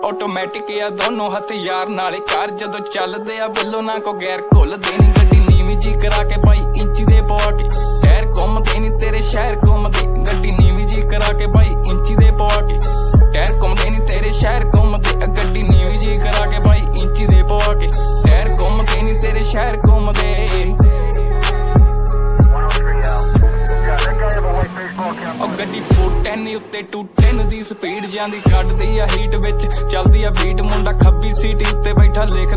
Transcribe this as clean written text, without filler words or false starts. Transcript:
automatic ਆ ਦੋਨੋਂ ਹਥਿਆਰ ਨਾਲੇ ਕਾਰ ਜਦੋਂ ਚੱਲਦੇ ਆ ਬਿੱਲੋ ਨਾ ਕੋ ਗੈਰ ਘੁੱਲਦੇ ਨੀ ਗੱਡੀ ਨੀਵੀਂ ਜੀ ਕਰਾ ਕੇ 22 ਇੰਚੀ ਦੇ ਪਵਾ ਕੇ ਟਾਇਰ ਘੁੰਮਦੇ ਨੀ ਤੇਰੇ ਸ਼ਹਿਰ ਘੁੰਮਦੇ ਗੱਡੀ ਨੀਵੀਂ ਜੀ ਕਰਾ ਕੇ 22 ਇੰਚੀ ਦੇ ਪਵਾ ਕੇ ਟਾਇਰ ਘੁੰਮਦੇ ਨੀ ਤੇਰੇ ਸ਼ਹਿਰ ਘੁੰਮਦੇ ਗੱਡੀ ਨੀਵੀਂ ਜੀ ਕਰਾ ਕੇ 22 ਇੰਚੀ ਦੇ ਪਵਾ ਕੇ ਟਾਇਰ ਘੁੰਮਦੇ ਨੀ ਤੇਰੇ ਸ਼ਹਿਰ ਘੁੰਮਦੇ ਉਹ ਗੱਡੀ 410 ਉੱਤੇ 210 ਦੀ ਸਪੀਡ ਜਾਂਦੀ ਕੱਢਦੀ ਆ ਹੀਟ ਵਿੱਚ ਚੱਲਦੀ ਆ ਬੀਟ ਮੁੰਡਾ ਖੱਬੀ ਸੀਟ ਉੱਤੇ ਬੈਠਾ ਲਿਖ